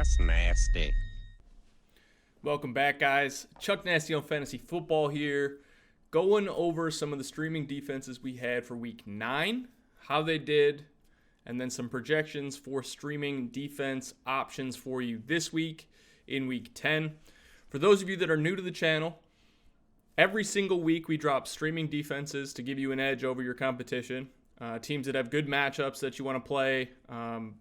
That's nasty. Welcome back, guys. Chuck Nasty on Fantasy Football here, going over some of the streaming defenses we had for Week 9, how they did, and then some projections for streaming defense options for you this week in Week 10. For those of you that are new to the channel, every single week we drop streaming defenses to give you an edge over your competition. Teams that have good matchups that you want to play,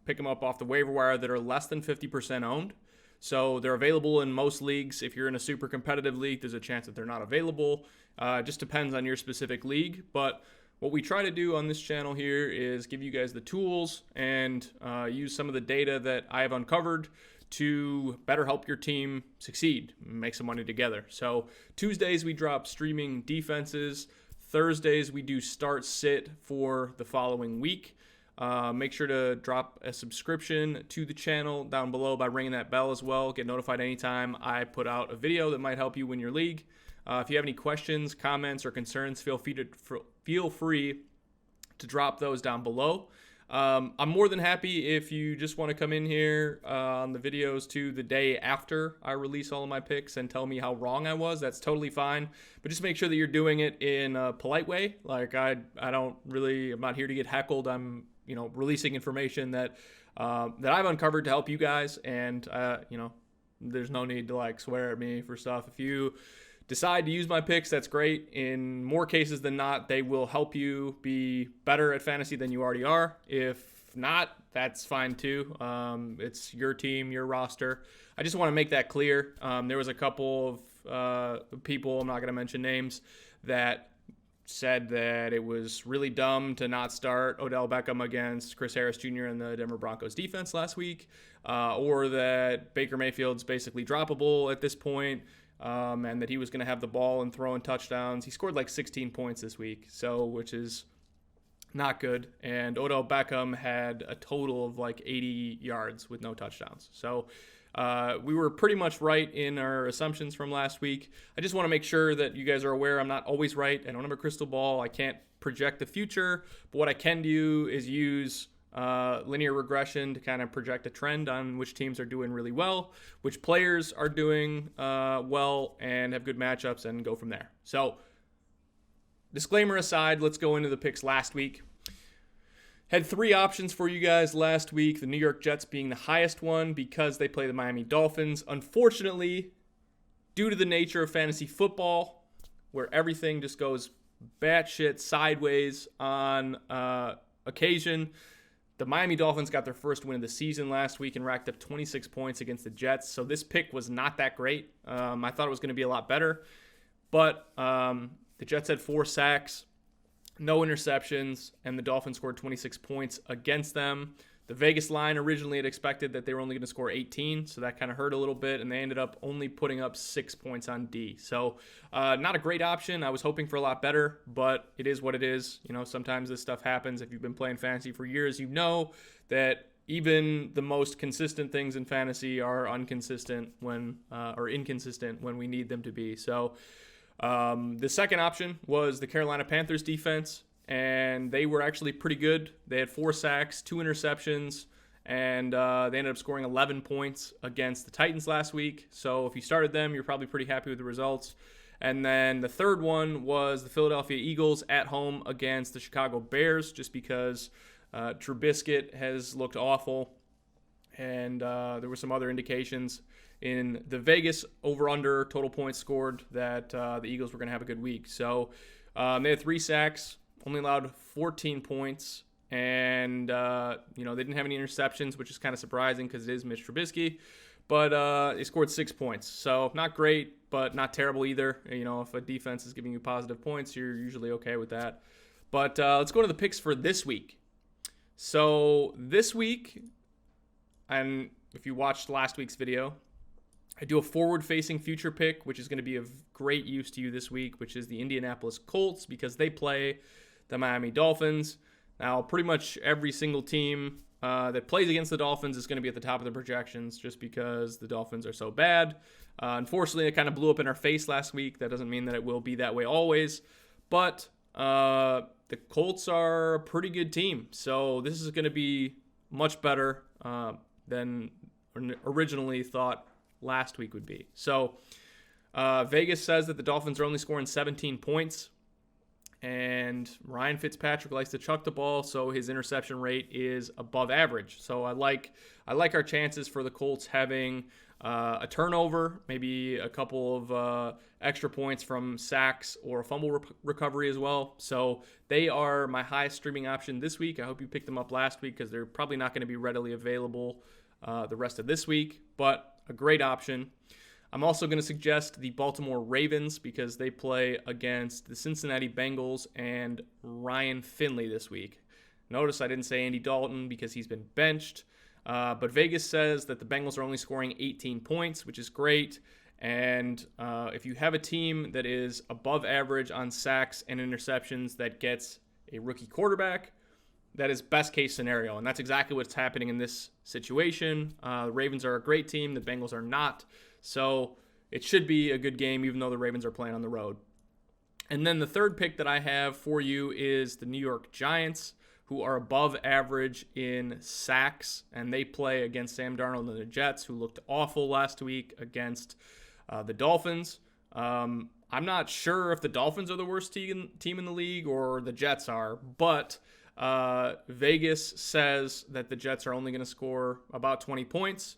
pick them up off the waiver wire that are less than 50% owned. So they're available in most leagues. If you're in a super competitive league, there's a chance that they're not available. It just depends on your specific league. But what we try to do on this channel here is give you guys the tools and use some of the data that I have uncovered to better help your team succeed, make some money together. So Tuesdays we drop streaming defenses. Thursdays we do start sit for the following week. Make sure to drop a subscription to the channel down below by ringing that bell as well. Get notified anytime I put out a video that might help you win your league. If you have any questions, comments, or concerns, feel free to drop those down below. I'm more than happy if you just want to come in here on the videos to the day after I release all of my picks and tell me how wrong I was. That's totally fine. But just make sure that you're doing it in a polite way. Like I'm not here to get heckled. I'm releasing information that I've uncovered to help you guys, and there's no need to swear at me for stuff. If you decide to use my picks, that's great. In more cases than not, they will help you be better at fantasy than you already are. If not, that's fine too. It's your team, your roster. I just want to make that clear. There was a couple of people, I'm not going to mention names, that said that it was really dumb to not start Odell Beckham against Chris Harris Jr. in the Denver Broncos defense last week, or that Baker Mayfield's basically droppable at this point, and that he was going to have the ball and throwing touchdowns. He scored 16 points this week, which is not good. And Odell Beckham had a total of 80 yards with no touchdowns. So we were pretty much right in our assumptions from last week. I just want to make sure that you guys are aware I'm not always right. I don't have a crystal ball. I can't project the future. But what I can do is use linear regression to kind of project a trend on which teams are doing really well, which players are doing well and have good matchups, and go from there. So disclaimer aside, let's go into the picks last week. Had 3 options for you guys last week, the New York Jets being the highest one because they play the Miami Dolphins. Unfortunately, due to the nature of fantasy football, where everything just goes batshit sideways on occasion, the Miami Dolphins got their first win of the season last week and racked up 26 points against the Jets. So this pick was not that great. I thought it was going to be a lot better. But the Jets had 4 sacks. No interceptions, and the Dolphins scored 26 points against them. The Vegas line originally had expected that they were only going to score 18, so that kind of hurt a little bit, and they ended up only putting up 6 points on D. So not a great option. I was hoping for a lot better, but it is what it is. Sometimes this stuff happens. If you've been playing fantasy for years, you know that even the most consistent things in fantasy are inconsistent when we need them to be. So the second option was the Carolina Panthers defense, and they were actually pretty good. They had 4 sacks, 2 interceptions, and they ended up scoring 11 points against the Titans last week. So if you started them, you're probably pretty happy with the results. And then the third one was the Philadelphia Eagles at home against the Chicago Bears, just because Trubisky has looked awful, and there were some other indications in the Vegas over-under total points scored that the Eagles were going to have a good week. So they had 3 sacks, only allowed 14 points, and they didn't have any interceptions, which is kind of surprising because it is Mitch Trubisky. But they scored 6 points. So not great, but not terrible either. If a defense is giving you positive points, you're usually okay with that. But let's go to the picks for this week. So this week, and if you watched last week's video, I do a forward-facing future pick, which is going to be of great use to you this week, which is the Indianapolis Colts, because they play the Miami Dolphins. Now, pretty much every single team that plays against the Dolphins is going to be at the top of the projections just because the Dolphins are so bad. Unfortunately, it kind of blew up in our face last week. That doesn't mean that it will be that way always. But the Colts are a pretty good team. So this is going to be much better than originally thought last week would be. So Vegas says that the Dolphins are only scoring 17 points. And Ryan Fitzpatrick likes to chuck the ball, so his interception rate is above average. So I like our chances for the Colts having a turnover, maybe a couple of extra points from sacks or a fumble recovery as well. So they are my highest streaming option this week. I hope you picked them up last week because they're probably not going to be readily available the rest of this week, but a great option. I'm also going to suggest the Baltimore Ravens because they play against the Cincinnati Bengals and Ryan Finley this week. Notice I didn't say Andy Dalton because he's been benched. But Vegas says that the Bengals are only scoring 18 points, which is great. And if you have a team that is above average on sacks and interceptions that gets a rookie quarterback, that is best case scenario. And that's exactly what's happening in this situation. The Ravens are a great team. The Bengals are not. So it should be a good game, even though the Ravens are playing on the road. And then the third pick that I have for you is the New York Giants, who are above average in sacks, and they play against Sam Darnold and the Jets, who looked awful last week against the Dolphins. I'm not sure if the Dolphins are the worst team in the league or the Jets are, but Vegas says that the Jets are only going to score about 20 points.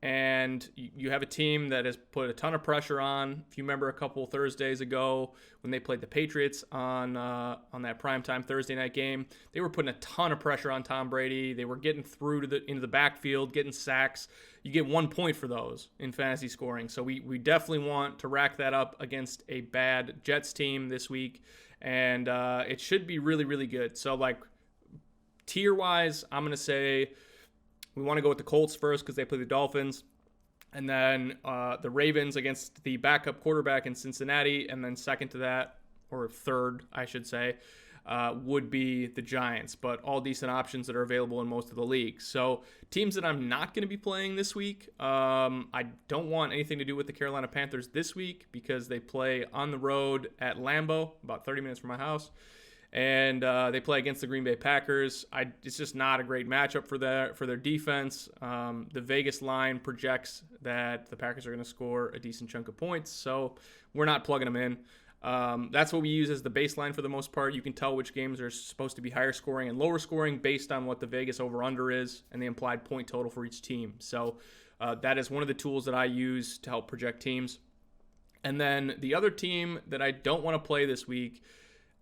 And you have a team that has put a ton of pressure on. If you remember a couple Thursdays ago when they played the Patriots on that primetime Thursday night game, they were putting a ton of pressure on Tom Brady. They were getting through into the backfield, getting sacks. You get 1 point for those in fantasy scoring. So we definitely want to rack that up against a bad Jets team this week. And it should be really, really good. So, like, tier-wise, I'm going to say we want to go with the Colts first because they play the Dolphins. And then the Ravens against the backup quarterback in Cincinnati. And then second to that, or third, I should say, would be the Giants. But all decent options that are available in most of the leagues. So teams that I'm not going to be playing this week, I don't want anything to do with the Carolina Panthers this week because they play on the road at Lambeau, about 30 minutes from my house. And they play against the Green Bay Packers. It's just not a great matchup for their defense. The Vegas line projects that the Packers are going to score a decent chunk of points, so we're not plugging them in. That's what we use as the baseline for the most part. You can tell which games are supposed to be higher scoring and lower scoring based on what the Vegas over-under is and the implied point total for each team. So that is one of the tools that I use to help project teams. And then the other team that I don't want to play this week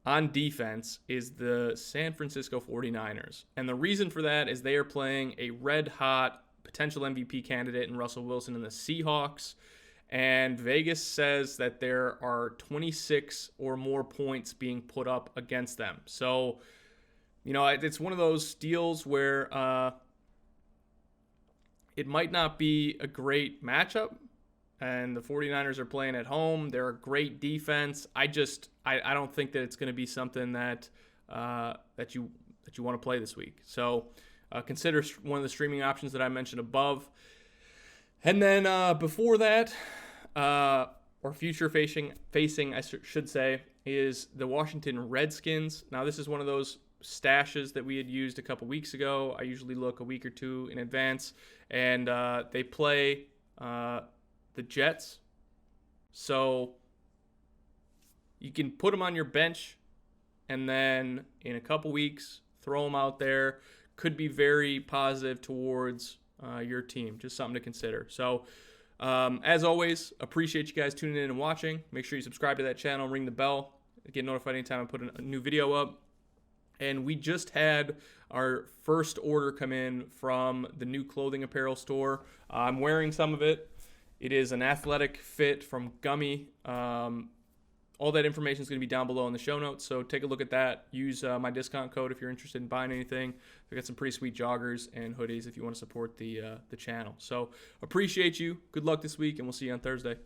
on defense is the San Francisco 49ers. And the reason for that is they are playing a red-hot potential MVP candidate in Russell Wilson and the Seahawks. And Vegas says that there are 26 or more points being put up against them. So, it's one of those deals where it might not be a great matchup. And the 49ers are playing at home. They're a great defense. I don't think that it's going to be something that you want to play this week. So consider one of the streaming options that I mentioned above. And then before that, or future facing, I should say, is the Washington Redskins. Now, this is one of those stashes that we had used a couple weeks ago. I usually look a week or two in advance. And they play the Jets. So you can put them on your bench and then in a couple weeks throw them out there. Could be very positive towards your team. Just something to consider. So as always, appreciate you guys tuning in and watching. Make sure you subscribe to that channel, ring the bell, get notified anytime I put a new video up. And we just had our first order come in from the new clothing apparel store. I'm wearing some of it. It is an athletic fit from Gummy. All that information is going to be down below in the show notes, so take a look at that. Use my discount code if you're interested in buying anything. I got some pretty sweet joggers and hoodies if you want to support the channel. So appreciate you. Good luck this week, and we'll see you on Thursday.